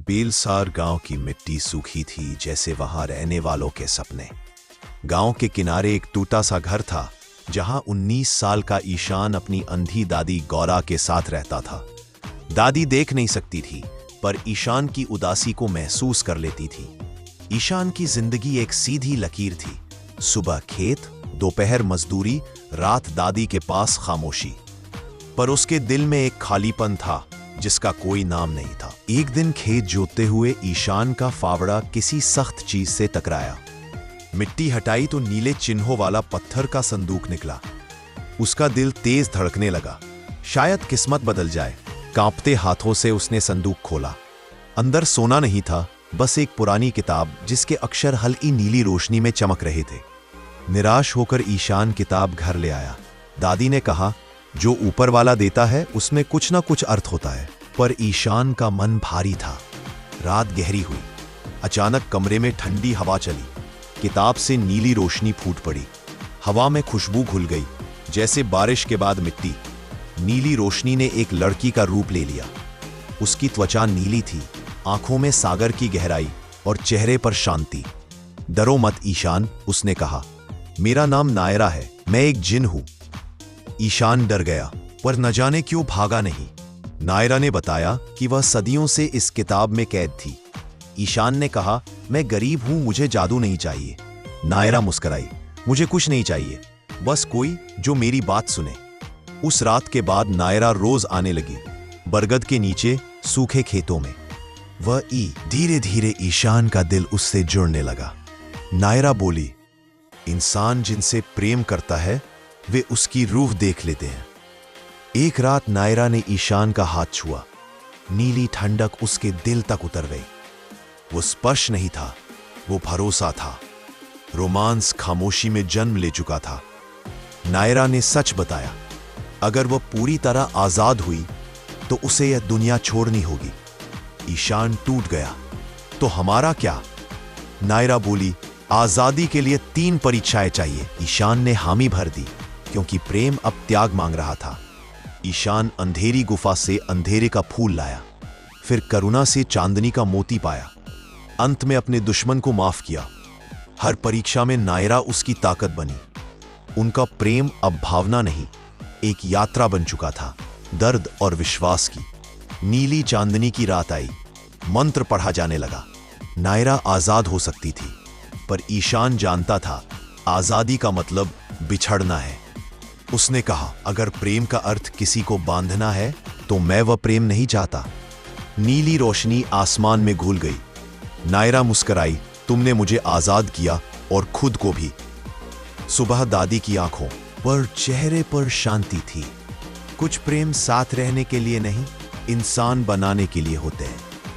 बेलसार गांव की मिट्टी सूखी थी जैसे वहां रहने वालों के सपने। गांव के किनारे एक टूटा सा घर था जहां 19 साल का ईशान अपनी अंधी दादी गौरा के साथ रहता था। दादी देख नहीं सकती थी पर ईशान की उदासी को महसूस कर लेती थी। ईशान की जिंदगी एक सीधी लकीर थी, सुबह खेत, दोपहर मजदूरी, रात दादी के पास खामोशी। पर उसके दिल में एक खालीपन था जिसका कोई नाम नहीं था। एक दिन खेत जोतते हुए ईशान का फावड़ा किसी सख्त चीज से टकराया। मिट्टी हटाई तो नीले चिन्हों वाला पत्थर का संदूक निकला। उसका दिल तेज धड़कने लगा, शायद किस्मत बदल जाए। कांपते हाथों से उसने संदूक खोला। अंदर सोना नहीं था, बस एक पुरानी किताब जिसके अक्षर हल्की नीली रोशनी में चमक रहे थे। निराश होकर ईशान किताब घर ले आया। दादी ने कहा, जो ऊपर वाला देता है उसमें कुछ ना कुछ अर्थ होता है। पर ईशान का मन भारी था। रात गहरी हुई। अचानक कमरे में ठंडी हवा चली। किताब से नीली रोशनी फूट पड़ी। हवा में खुशबू घुल गई, जैसे बारिश के बाद मिट्टी। नीली रोशनी ने एक लड़की का रूप ले लिया। उसकी त्वचा नीली थी, आंखों में सागर की गहराई और चेहरे पर शांति। डरो मत ईशान, उसने कहा, मेरा नाम नायरा है, मैं एक जिन हूं। ईशान डर गया, पर न जाने क्यों भागा नहीं। नायरा ने बताया कि वह सदियों से इस किताब में कैद थी। ईशान ने कहा, मैं गरीब हूं, मुझे जादू नहीं चाहिए। नायरा मुस्कुराई, मुझे कुछ नहीं चाहिए, बस कोई जो मेरी बात सुने। उस रात के बाद नायरा रोज आने लगी, बरगद के नीचे, सूखे खेतों में। वह धीरे धीरे ईशान का दिल उससे जुड़ने लगा। नायरा बोली, इंसान जिनसे प्रेम करता है वे उसकी रूह देख लेते हैं। एक रात नायरा ने ईशान का हाथ छुआ। नीली ठंडक उसके दिल तक उतर गई। वो स्पर्श नहीं था, वो भरोसा था। रोमांस खामोशी में जन्म ले चुका था। नायरा ने सच बताया, अगर वह पूरी तरह आजाद हुई तो उसे यह दुनिया छोड़नी होगी। ईशान टूट गया, तो हमारा क्या? नायरा बोली, आजादी के लिए 3 परीक्षाएं चाहिए। ईशान ने हामी भर दी, क्योंकि प्रेम अब त्याग मांग रहा था। ईशान अंधेरी गुफा से अंधेरे का फूल लाया, फिर करुणा से चांदनी का मोती पाया। अंत में अपने दुश्मन को माफ किया। हर परीक्षा में नायरा उसकी ताकत बनी। उनका प्रेम अब भावना नहीं, एक यात्रा बन चुका था, दर्द और विश्वास की। नीली चांदनी की रात आई, मंत्र पढ़ा जाने लगा। नायरा आजाद हो सकती थी, पर ईशान जानता था आजादी का मतलब बिछड़ना है। उसने कहा, अगर प्रेम का अर्थ किसी को बांधना है तो मैं वह प्रेम नहीं चाहता। नीली रोशनी आसमान में घुल गई। नायरा मुस्कुराई, तुमने मुझे आजाद किया और खुद को भी। सुबह दादी की आंखों पर, चेहरे पर शांति थी। कुछ प्रेम साथ रहने के लिए नहीं, इंसान बनाने के लिए होते हैं।